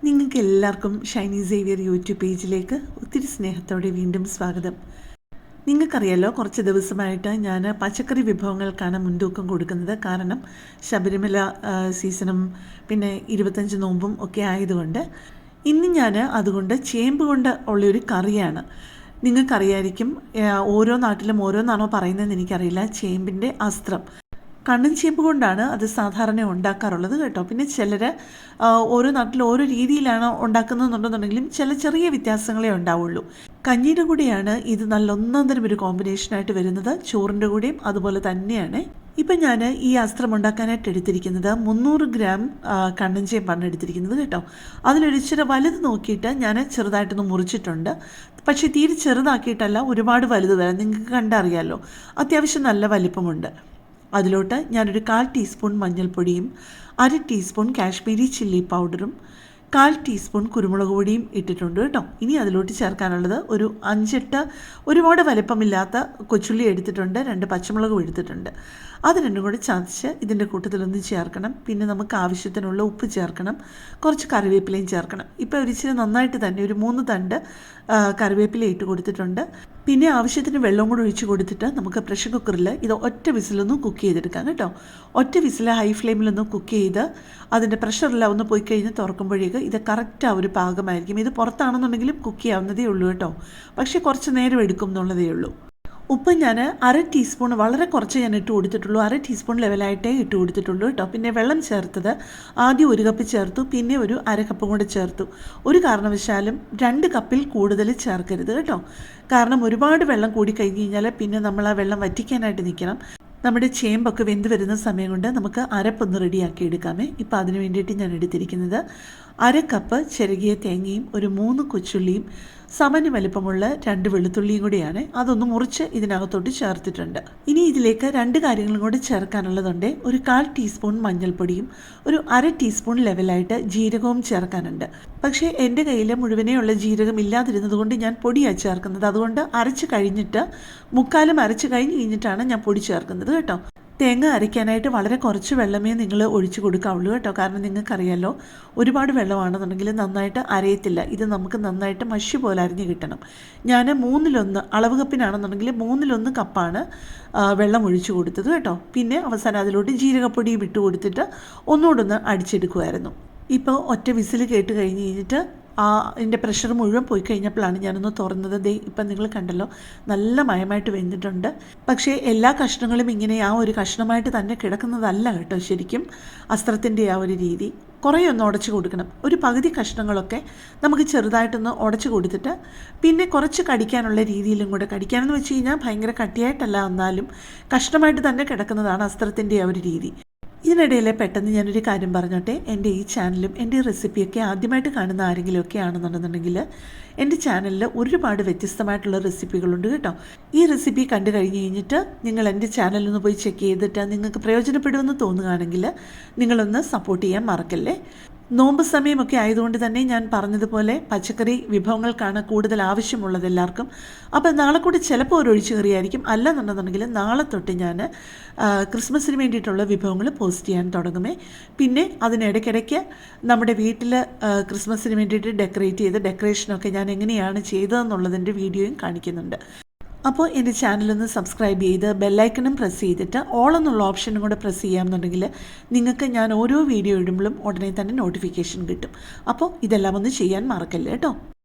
നിങ്ങൾക്ക് എല്ലാവർക്കും Shiny Xavier YouTube പേജിലേക്ക് ഒത്തിരി സ്നേഹത്തോടെ വീണ്ടും സ്വാഗതം. നിങ്ങൾക്കറിയാലോ, കുറച്ച് ദിവസമായിട്ട് ഞാൻ പച്ചക്കറി വിഭവങ്ങൾക്കാണ് മുൻതൂക്കം കൊടുക്കുന്നത്. കാരണം ശബരിമല സീസണും പിന്നെ 25 നോമ്പും ഒക്കെ ആയതുകൊണ്ട് ഇന്ന് ഞാൻ അതുകൊണ്ട് ചേമ്പ് കൊണ്ട് ഉള്ളൊരു കറിയാണ്. നിങ്ങൾക്കറിയായിരിക്കും, ഓരോ നാട്ടിലും ഓരോന്നാണോ പറയുന്നതെന്ന് എനിക്കറിയില്ല. ചേമ്പിൻ്റെ അസ്ത്രം, കണ്ണൻ ചേമ്പ് കൊണ്ടാണ് അത് സാധാരണ ഉണ്ടാക്കാറുള്ളത് കേട്ടോ. പിന്നെ ചിലർ ഓരോ നാട്ടിൽ ഓരോ രീതിയിലാണ് ഉണ്ടാക്കുന്നതെന്നുണ്ടെന്നുണ്ടെങ്കിലും ചില ചെറിയ വ്യത്യാസങ്ങളേ ഉണ്ടാവുള്ളൂ. കഞ്ഞിയുടെ കൂടെയാണ് ഇത് നല്ല ഒന്നാന്തരം ഒരു കോമ്പിനേഷനായിട്ട് വരുന്നത്. ചോറിൻ്റെ കൂടെയും അതുപോലെ തന്നെയാണ്. ഇപ്പം ഞാൻ ഈ അസ്ത്രം ഉണ്ടാക്കാനായിട്ട് എടുത്തിരിക്കുന്നത് 300 ഗ്രാം കണ്ണൻ ചേമ്പാണ് എടുത്തിരിക്കുന്നത് കേട്ടോ. അതിലൊരു ഇച്ചിരി വലുത് നോക്കിയിട്ട് ഞാൻ ചെറുതായിട്ടൊന്ന് മുറിച്ചിട്ടുണ്ട്. പക്ഷേ തീരെ ചെറുതാക്കിയിട്ടല്ല, ഒരുപാട് വലുത് വരാം. നിങ്ങൾക്ക് കണ്ടറിയാമല്ലോ, അത്യാവശ്യം നല്ല വലിപ്പമുണ്ട്. അതിലോട്ട് ഞാനൊരു 1/4 ടീസ്പൂൺ മഞ്ഞൾപ്പൊടിയും 1/2 ടീസ്പൂൺ കാശ്മീരി ചില്ലി പൗഡറും 1/4 ടീസ്പൂൺ കുരുമുളക് പൊടിയും ഇട്ടിട്ടുണ്ട് കേട്ടോ. ഇനി അതിലോട്ട് ചേർക്കാനുള്ളത് ഒരു 5-8 ഒരുപാട് വലിപ്പമില്ലാത്ത കൊച്ചുള്ളി എടുത്തിട്ടുണ്ട്, 2 പച്ചമുളകും എടുത്തിട്ടുണ്ട്. അത് രണ്ടും കൂടി ചതച്ച് ഇതിൻ്റെ കൂട്ടത്തിലൊന്ന് ചേർക്കണം. പിന്നെ നമുക്ക് ആവശ്യത്തിനുള്ള ഉപ്പ് ചേർക്കണം, കുറച്ച് കറിവേപ്പിലയും ചേർക്കണം. ഇപ്പോൾ ഒരിച്ചിരി നന്നായിട്ട് തന്നെ ഒരു 3 തണ്ട് കറിവേപ്പില ഇട്ട് കൊടുത്തിട്ടുണ്ട്. പിന്നെ ആവശ്യത്തിന് വെള്ളം കൂടെ ഒഴിച്ച് കൊടുത്തിട്ട് നമുക്ക് പ്രഷർ കുക്കറിൽ ഇത് ഒറ്റ വിസിലൊന്ന് കുക്ക് ചെയ്തെടുക്കാം കേട്ടോ. ഒറ്റ വിസിൽ ഹൈ ഫ്ലെയിമിലൊന്ന് കുക്ക് ചെയ്ത് അതിൻ്റെ പ്രഷറെല്ലാം ഒന്ന് പോയി കഴിഞ്ഞ് തുറക്കുമ്പോഴേക്ക് ഇത് കറക്റ്റ് ആ ഒരു പാകമായിരിക്കും. ഇത് പുറത്താണെന്നുണ്ടെങ്കിലും കുക്ക് ചെയ്യാവുന്നതേ ഉള്ളൂ കേട്ടോ, പക്ഷേ കുറച്ച് നേരം എടുക്കും എന്നുള്ളതേ ഉള്ളൂ. ഉപ്പ് ഞാൻ 1/2 ടീസ്പൂൺ, വളരെ കുറച്ച് ഞാൻ ഇട്ട് കൊടുത്തിട്ടുള്ളൂ. 1/2 ടീസ്പൂൺ ലെവലായിട്ടേ ഇട്ട് കൊടുത്തിട്ടുള്ളൂ കേട്ടോ. പിന്നെ വെള്ളം ചേർത്തത് ആദ്യം 1 കപ്പ് ചേർത്തു, പിന്നെ ഒരു 1/2 കപ്പും കൂടെ ചേർത്തു. ഒരു കാരണവശാലും 2 കപ്പിൽ കൂടുതൽ ചേർക്കരുത് കേട്ടോ. കാരണം ഒരുപാട് വെള്ളം കൂടിക്കഴിഞ്ഞ് കഴിഞ്ഞാൽ പിന്നെ നമ്മൾ ആ വെള്ളം വറ്റിക്കാനായിട്ട് നിൽക്കണം. നമ്മുടെ ചേമ്പൊക്കെ വെന്ത് വരുന്ന സമയം കൊണ്ട് നമുക്ക് അരപ്പൊന്ന് റെഡിയാക്കി എടുക്കാമേ. ഇപ്പോൾ അതിന് വേണ്ടിയിട്ട് ഞാൻ എടുത്തിരിക്കുന്നത് 1/2 കപ്പ് ചിരകിയ തേങ്ങയും ഒരു 3 കൊച്ചുള്ളിയും സാമാന്യ വലിപ്പമുള്ള 2 വെളുത്തുള്ളിയും കൂടിയാണ്. അതൊന്ന് മുറിച്ച് ഇതിനകത്തോട്ട് ചേർത്തിട്ടുണ്ട്. ഇനി ഇതിലേക്ക് 2 കാര്യങ്ങളും കൂടി ചേർക്കാനുള്ളതുണ്ട്. ഒരു 1/4 ടീസ്പൂൺ മഞ്ഞൾപ്പൊടിയും ഒരു 1/2 ടീസ്പൂൺ ലെവലായിട്ട് ജീരകവും ചേർക്കാനുണ്ട്. പക്ഷേ എൻ്റെ കയ്യിൽ മുഴുവനെയുള്ള ജീരകം ഇല്ലാതിരുന്നത് കൊണ്ട് ഞാൻ പൊടിയാണ് ചേർക്കുന്നത്. അതുകൊണ്ട് അരച്ച് കഴിഞ്ഞിട്ട്, മുക്കാലും അരച്ച് കഴിഞ്ഞിട്ടാണ് ഞാൻ പൊടി ചേർക്കുന്നത് കേട്ടോ. തേങ്ങ അരയ്ക്കാനായിട്ട് വളരെ കുറച്ച് വെള്ളമേ നിങ്ങൾ ഒഴിച്ച് കൊടുക്കാവുള്ളൂ കേട്ടോ. കാരണം നിങ്ങൾക്കറിയാമല്ലോ, ഒരുപാട് വെള്ളമാണെന്നുണ്ടെങ്കിൽ നന്നായിട്ട് അരയത്തില്ല. ഇത് നമുക്ക് നന്നായിട്ട് മഷി പോലെ അരിഞ്ഞ് കിട്ടണം. ഞാൻ 1/3 അളവ് കപ്പിനാണെന്നുണ്ടെങ്കിൽ 1/3 കപ്പാണ് വെള്ളം ഒഴിച്ച് കൊടുത്തത് കേട്ടോ. പിന്നെ അവസാനം അതിലോട്ട് ജീരകപ്പൊടിയും ഇട്ട് കൊടുത്തിട്ട് ഒന്നുകൂടൊന്ന് അടിച്ചെടുക്കുമായിരുന്നു. ഇപ്പോൾ ഒറ്റ വിസിൽ കേട്ട് കഴിഞ്ഞിട്ട് അതിൻ്റെ പ്രഷർ മുഴുവൻ പോയി കഴിഞ്ഞപ്പോഴാണ് ഞാനൊന്ന് തുറന്നത്. ഇപ്പം നിങ്ങൾ കണ്ടല്ലോ, നല്ല മയമായിട്ട് വെന്തിട്ടുണ്ട്. പക്ഷേ എല്ലാ കഷ്ണങ്ങളും ഇങ്ങനെ ആ ഒരു കഷ്ണമായിട്ട് തന്നെ കിടക്കുന്നതല്ല കേട്ടോ. ശരിക്കും അസ്ത്രത്തിൻ്റെ ആ ഒരു രീതി കുറേ ഒന്ന് ഉടച്ച് കൊടുക്കണം. ഒരു പകുതി കഷ്ണങ്ങളൊക്കെ നമുക്ക് ചെറുതായിട്ടൊന്ന് ഉടച്ച് കൊടുത്തിട്ട് പിന്നെ കുറച്ച് കടിക്കാനുള്ള രീതിയിലും കൂടെ, കടിക്കാനെന്ന് വെച്ച് കഴിഞ്ഞാൽ ഭയങ്കര കട്ടിയായിട്ടല്ല, എന്നാലും കഷ്ണമായിട്ട് തന്നെ കിടക്കുന്നതാണ് അസ്ത്രത്തിൻ്റെ ആ ഒരു രീതി. ഇതിനിടയിൽ പെട്ടെന്ന് ഞാനൊരു കാര്യം പറഞ്ഞോട്ടെ. എൻ്റെ ഈ ചാനലും എൻ്റെ റെസിപ്പിയൊക്കെ ആദ്യമായിട്ട് കാണുന്ന ആരെങ്കിലുമൊക്കെ ആണെന്നുണ്ടെന്നുണ്ടെങ്കിൽ എൻ്റെ ചാനലിൽ ഒരുപാട് വ്യത്യസ്തമായിട്ടുള്ള റെസിപ്പികളുണ്ട് കേട്ടോ. ഈ റെസിപ്പി കണ്ടു കഴിഞ്ഞിട്ട് നിങ്ങൾ എൻ്റെ ചാനലൊന്ന് പോയി ചെക്ക് ചെയ്തിട്ട് നിങ്ങൾക്ക് പ്രയോജനപ്പെടുമെന്ന് തോന്നുകയാണെങ്കിൽ നിങ്ങളൊന്ന് സപ്പോർട്ട് ചെയ്യാൻ മറക്കല്ലേ. നോമ്പ് സമയമൊക്കെ ആയതുകൊണ്ട് തന്നെ ഞാൻ പറഞ്ഞതുപോലെ പച്ചക്കറി വിഭവങ്ങൾക്കാണ് കൂടുതൽ ആവശ്യമുള്ളത് എല്ലാവർക്കും. അപ്പോൾ നാളെ കൂടി ചിലപ്പോൾ ഒരു ഒഴിച്ചു കറിയായിരിക്കും. അല്ലെന്നുണ്ടെന്നുണ്ടെങ്കിൽ നാളെ തൊട്ട് ഞാൻ ക്രിസ്മസിന് വേണ്ടിയിട്ടുള്ള വിഭവങ്ങൾ പോസ്റ്റ് ചെയ്യാൻ തുടങ്ങുമേ. പിന്നെ അതിനിടയ്ക്കിടയ്ക്ക് നമ്മുടെ വീട്ടിൽ ക്രിസ്മസിന് വേണ്ടിയിട്ട് ഡെക്കറേറ്റ് ചെയ്ത് ഡെക്കറേഷനൊക്കെ ഞാൻ എങ്ങനെയാണ് ചെയ്തതെന്നുള്ളതിൻ്റെ വീഡിയോയും കാണിക്കുന്നുണ്ട്. അപ്പോൾ എൻ്റെ ചാനലൊന്ന് സബ്സ്ക്രൈബ് ചെയ്ത് ബെല്ലൈക്കണും പ്രസ് ചെയ്തിട്ട് ഓൾ എന്നുള്ള ഓപ്ഷനും കൂടെ പ്രസ് ചെയ്യാമെന്നുണ്ടെങ്കിൽ നിങ്ങൾക്ക് ഞാൻ ഓരോ വീഡിയോ ഇടുമ്പോഴും ഉടനെ തന്നെ നോട്ടിഫിക്കേഷൻ കിട്ടും. അപ്പോൾ ഇതെല്ലാം ഒന്ന് ചെയ്യാൻ മറക്കല്ലേ കേട്ടോ.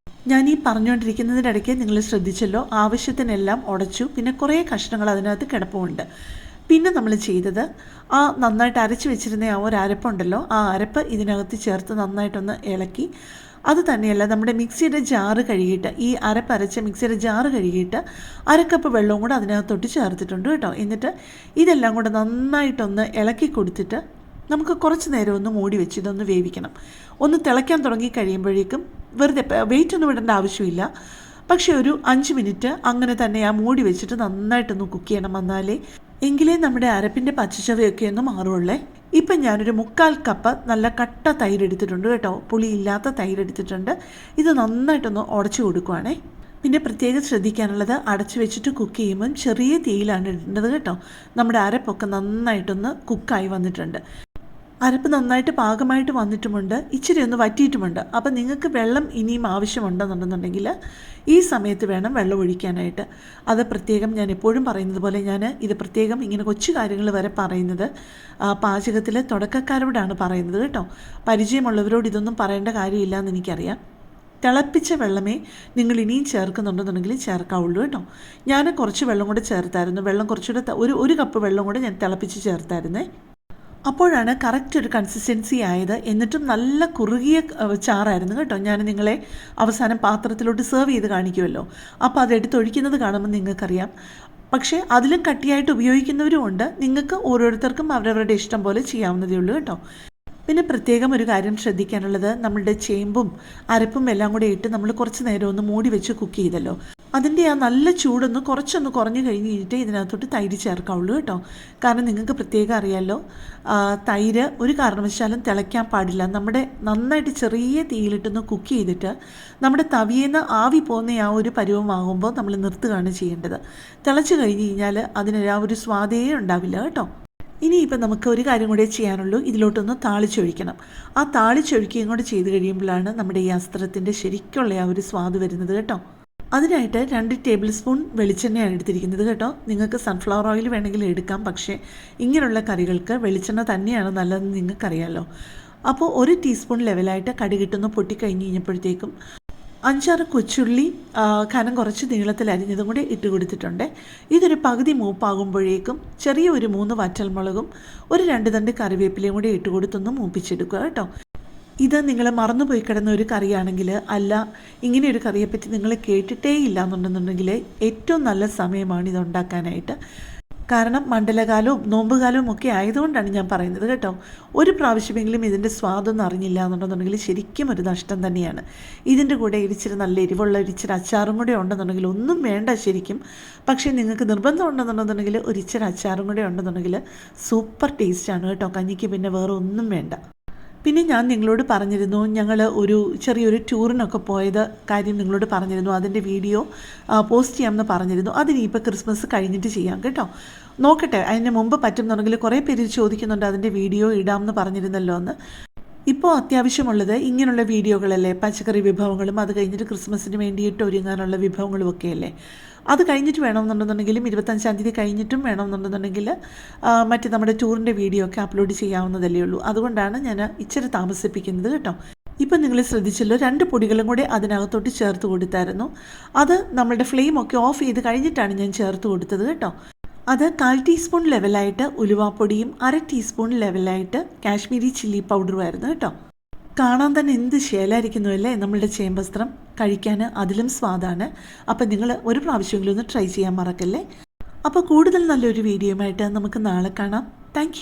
ഞാൻ ഈ പറഞ്ഞുകൊണ്ടിരിക്കുന്നതിനിടയ്ക്ക് നിങ്ങൾ ശ്രദ്ധിച്ചല്ലോ, ആവശ്യത്തിനെല്ലാം ഉടച്ചു. പിന്നെ കുറേ കഷ്ണങ്ങൾ അതിനകത്ത് കിടപ്പുമുണ്ട്. പിന്നെ നമ്മൾ ചെയ്തത് നന്നായിട്ട് അരച്ച് വെച്ചിരുന്ന ആ ഒരു അരപ്പുണ്ടല്ലോ, ആ അരപ്പ് ഇതിനകത്ത് ചേർത്ത് നന്നായിട്ടൊന്ന് ഇളക്കി. അത് തന്നെയല്ല, നമ്മുടെ മിക്സിയുടെ ജാറ് കഴുകിയിട്ട്, ഈ അരപ്പരച്ച മിക്സിയുടെ ജാറ് കഴുകിയിട്ട് 1/2 കപ്പ് വെള്ളവും കൂടെ അതിനകത്തോട്ട് ചേർത്തിട്ടുണ്ട് കേട്ടോ. എന്നിട്ട് ഇതെല്ലാം കൂടെ നന്നായിട്ടൊന്ന് ഇളക്കി കൊടുത്തിട്ട് നമുക്ക് കുറച്ച് നേരം ഒന്ന് മൂടി വെച്ച് ഇതൊന്ന് വേവിക്കണം. ഒന്ന് തിളയ്ക്കാൻ തുടങ്ങി കഴിയുമ്പോഴേക്കും വെറുതെ വെയിറ്റ് ഒന്നും ഇടേണ്ട ആവശ്യമില്ല. പക്ഷേ ഒരു 5 മിനിറ്റ് അങ്ങനെ തന്നെ ആ മൂടി വെച്ചിട്ട് നന്നായിട്ടൊന്ന് കുക്ക് ചെയ്യണം. എങ്കിലേ നമ്മുടെ അരപ്പിൻ്റെ പച്ചച്ചവയൊക്കെ ഒന്ന് മാറുള്ളേ. ഇപ്പം ഞാനൊരു 1/4 കപ്പ് നല്ല കട്ട തൈര് എടുത്തിട്ടുണ്ട് കേട്ടോ. പുളിയില്ലാത്ത തൈര് എടുത്തിട്ടുണ്ട്. ഇത് നന്നായിട്ടൊന്ന് ഉടച്ചു കൊടുക്കുവാണേ. പിന്നെ പ്രത്യേകം ശ്രദ്ധിക്കാനുള്ളത്, അടച്ചു വെച്ചിട്ട് കുക്ക് ചെയ്യുമ്പം ചെറിയ തീയിലാണ് ഇടേണ്ടത് കേട്ടോ. നമ്മുടെ അരപ്പൊക്കെ നന്നായിട്ടൊന്ന് കുക്കായി വന്നിട്ടുണ്ട്. അരപ്പ് നന്നായിട്ട് പാകമായിട്ട് വന്നിട്ടുമുണ്ട്, ഇച്ചിരി ഒന്ന് വറ്റിയിട്ടുമുണ്ട്. അപ്പം നിങ്ങൾക്ക് വെള്ളം ഇനിയും ആവശ്യമുണ്ടെന്നുണ്ടെന്നുണ്ടെങ്കിൽ ഈ സമയത്ത് വേണം വെള്ളം ഒഴിക്കാനായിട്ട്. അത് പ്രത്യേകം ഞാൻ എപ്പോഴും പറയുന്നത് പോലെ ഞാൻ ഇത് പ്രത്യേകം ഇങ്ങനെ കൊച്ചു കാര്യങ്ങൾ വരെ പറയുന്നത് പാചകത്തിൽ തുടക്കക്കാരോടാണ് പറയുന്നത് കേട്ടോ. പരിചയമുള്ളവരോട് ഇതൊന്നും പറയേണ്ട കാര്യമില്ല എന്ന് എനിക്കറിയാം. തിളപ്പിച്ച വെള്ളമേ നിങ്ങൾ ഇനിയും ചേർക്കുന്നുണ്ടെന്നുണ്ടെങ്കിൽ ചേർക്കാവുള്ളൂ കേട്ടോ. ഞാൻ കുറച്ച് വെള്ളം കൂടെ ചേർത്തായിരുന്നു. വെള്ളം കുറച്ചുകൂടെ ഒരു കപ്പ് വെള്ളം കൂടെ ഞാൻ തിളപ്പിച്ച് ചേർത്തായിരുന്നേ. അപ്പോഴാണ് കറക്റ്റ് ഒരു കൺസിസ്റ്റൻസി ആയത്. എന്നിട്ടും നല്ല കുറുകിയ ചാറായിരുന്നു കേട്ടോ. ഞാൻ നിങ്ങളെ അവസാനം പാത്രത്തിലോട്ട് സെർവ് ചെയ്ത് കാണിക്കുമല്ലോ, അപ്പോൾ അതെടുത്തൊഴിക്കുന്നത് കാണുമ്പോൾ നിങ്ങൾക്കറിയാം. പക്ഷേ അതിലും കട്ടിയായിട്ട് ഉപയോഗിക്കുന്നവരും ഉണ്ട്. നിങ്ങൾക്ക് ഓരോരുത്തർക്കും അവരവരുടെ ഇഷ്ടം പോലെ ചെയ്യാവുന്നതേ ഉള്ളൂ കേട്ടോ. പിന്നെ പ്രത്യേകം ഒരു കാര്യം ശ്രദ്ധിക്കാനുള്ളത്, നമ്മളുടെ ചേമ്പും അരപ്പും എല്ലാം കൂടെ ഇട്ട് നമ്മൾ കുറച്ച് നേരം ഒന്ന് മൂടി വെച്ച് കുക്ക് ചെയ്തല്ലോ, അതിൻ്റെ ആ നല്ല ചൂടൊന്ന് കുറച്ചൊന്ന് കുറഞ്ഞു കഴിഞ്ഞിട്ട് ഇതിനകത്തോട്ട് തൈര് ചേർക്കാവുള്ളൂ കേട്ടോ. കാരണം നിങ്ങൾക്ക് പ്രത്യേകം അറിയാമല്ലോ, തൈര് ഒരു കാരണവശാലും തിളയ്ക്കാൻ പാടില്ല. നമ്മുടെ നന്നായിട്ട് ചെറിയ തീയിലിട്ടൊന്ന് കുക്ക് ചെയ്തിട്ട് നമ്മുടെ തവിയെന്ന് ആവി പോകുന്ന ആ ഒരു പരുവമാകുമ്പോൾ നമ്മൾ നിർത്തുകയാണ് ചെയ്യേണ്ടത്. തിളച്ച് കഴിഞ്ഞ് കഴിഞ്ഞാൽ അതിന് ആ ഒരു സ്വാദേ ഉണ്ടാവില്ല കേട്ടോ. ഇനിയിപ്പോൾ നമുക്ക് ഒരു കാര്യം കൂടെ ചെയ്യാനുള്ളൂ, ഇതിലോട്ടൊന്ന് താളിച്ചൊഴിക്കണം. ആ താളിച്ചൊഴിക്കുകയും കൂടെ ചെയ്ത് കഴിയുമ്പോഴാണ് നമ്മുടെ ഈ അസ്ത്രത്തിൻ്റെ ശരിക്കുള്ള ആ ഒരു സ്വാദ് വരുന്നത് കേട്ടോ. അതിനായിട്ട് 2 ടേബിൾ സ്പൂൺ വെളിച്ചെണ്ണയാണ് എടുത്തിരിക്കുന്നത് കേട്ടോ. നിങ്ങൾക്ക് സൺഫ്ലവർ ഓയിൽ വേണമെങ്കിൽ എടുക്കാം, പക്ഷേ ഇങ്ങനെയുള്ള കറികൾക്ക് വെളിച്ചെണ്ണ തന്നെയാണ് നല്ലതെന്ന് നിങ്ങൾക്കറിയാമല്ലോ. അപ്പോൾ 1 ടീസ്പൂൺ ലെവലായിട്ട് കടുകിട്ടൊന്ന് പൊട്ടിക്കഴിഞ്ഞ് കഴിഞ്ഞപ്പോഴത്തേക്കും 5-6 കൊച്ചുള്ളി കനം കുറച്ച് നീളത്തിൽ അരിഞ്ഞതും കൂടി ഇട്ട് കൊടുത്തിട്ടുണ്ട്. ഇതൊരു പകുതി മൂപ്പാകുമ്പോഴേക്കും ചെറിയ ഒരു 3 വറ്റൽമുളകും 2 തണ്ട് കറിവേപ്പിലയും കൂടി ഇട്ട് കൊടുത്തൊന്ന് മൂപ്പിച്ചെടുക്കുക കേട്ടോ. ഇത് നിങ്ങൾ മറന്നുപോയി കിടന്ന ഒരു കറിയാണെങ്കിൽ, അല്ല ഇങ്ങനെ ഒരു കറിയെപ്പറ്റി നിങ്ങൾ കേട്ടിട്ടേ ഇല്ല എന്നുണ്ടെന്നുണ്ടെങ്കിൽ ഏറ്റവും നല്ല സമയമാണ് ഇതുണ്ടാക്കാനായിട്ട്. കാരണം മണ്ഡലകാലവും നോമ്പുകാലവും ഒക്കെ ആയതുകൊണ്ടാണ് ഞാൻ പറയുന്നത് കേട്ടോ. ഒരു പ്രാവശ്യമെങ്കിലും ഇതിൻ്റെ സ്വാദൊന്നും അറിഞ്ഞില്ല എന്നുണ്ടെന്നുണ്ടെങ്കിൽ ശരിക്കും ഒരു നഷ്ടം തന്നെയാണ്. ഇതിൻ്റെ കൂടെ ഇരിച്ചിരി നല്ല എരിവുള്ള ഇരിച്ചിരി അച്ചാറും കൂടെ ഉണ്ടെന്നുണ്ടെങ്കിൽ ഒന്നും വേണ്ട ശരിക്കും. പക്ഷേ നിങ്ങൾക്ക് നിർബന്ധം ഉണ്ടെന്നുണ്ടെന്നുണ്ടെങ്കിൽ ഇച്ചിരി അച്ചാറും കൂടെ ഉണ്ടെന്നുണ്ടെങ്കിൽ സൂപ്പർ ടേസ്റ്റാണ് കേട്ടോ. കഞ്ഞിക്ക് പിന്നെ വേറെ ഒന്നും വേണ്ട. പിന്നെ ഞാൻ നിങ്ങളോട് പറഞ്ഞിരുന്നു, ഞങ്ങൾ ഒരു ചെറിയൊരു ടൂറിനൊക്കെ പോയത് കാര്യം നിങ്ങളോട് പറഞ്ഞിരുന്നു. അതിൻ്റെ വീഡിയോ പോസ്റ്റ് ചെയ്യാമെന്ന് പറഞ്ഞിരുന്നു. അതിനിപ്പോൾ ക്രിസ്മസ് കഴിഞ്ഞിട്ട് ചെയ്യാം കേട്ടോ. നോക്കട്ടെ, അതിന് മുമ്പ് പറ്റുന്നുണ്ടെങ്കിൽ കുറേ പേര് ചോദിക്കുന്നുണ്ട് അതിൻ്റെ വീഡിയോ ഇടാമെന്ന് പറഞ്ഞിരുന്നല്ലോ എന്ന്. ഇപ്പോൾ അത്യാവശ്യമുള്ളത് ഇങ്ങനെയുള്ള വീഡിയോകളല്ലേ, പച്ചക്കറി വിഭവങ്ങളും അത് കഴിഞ്ഞിട്ട് ക്രിസ്മസിന് വേണ്ടിയിട്ട് ഒരുങ്ങാനുള്ള വിഭവങ്ങളും ഒക്കെയല്ലേ. അത് കഴിഞ്ഞിട്ട് വേണമെന്നുണ്ടെന്നുണ്ടെങ്കിലും 25-ാം തീയതി കഴിഞ്ഞിട്ടും വേണമെന്നുണ്ടെന്നുണ്ടെങ്കിൽ മറ്റ് നമ്മുടെ ടൂറിൻ്റെ വീഡിയോ ഒക്കെ അപ്ലോഡ് ചെയ്യാവുന്നതല്ലേ ഉള്ളൂ. അതുകൊണ്ടാണ് ഞാൻ ഇച്ചിരി താമസിപ്പിക്കുന്നത് കേട്ടോ. ഇപ്പം നിങ്ങൾ ശ്രദ്ധിച്ചല്ലോ, 2 പൊടികളും കൂടെ അതിനകത്തോട്ട് ചേർത്ത് കൊടുത്തായിരുന്നു. അത് നമ്മളുടെ ഫ്ലെയിമൊക്കെ ഓഫ് ചെയ്ത് കഴിഞ്ഞിട്ടാണ് ഞാൻ ചേർത്ത് കൊടുത്തത് കേട്ടോ. അത് 1/4 ടീസ്പൂൺ ലെവലായിട്ട് ഉലുവാപ്പൊടിയും 1/2 ടീസ്പൂൺ ലെവലായിട്ട് കാശ്മീരി ചില്ലി പൗഡറുമായിരുന്നു കേട്ടോ. കാണാൻ തന്നെ എന്ത് ശേലായിരിക്കുന്നു അല്ലേ നമ്മളുടെ ചേമ്പസ്ത്രം. കഴിക്കാൻ അതിലും സ്വാദാണ്. അപ്പം നിങ്ങൾ ഒരു പ്രാവശ്യമെങ്കിലും ഒന്ന് ട്രൈ ചെയ്യാൻ മറക്കല്ലേ. അപ്പോൾ കൂടുതൽ നല്ലൊരു വീഡിയോയുമായിട്ട് നമുക്ക് നാളെ കാണാം. താങ്ക്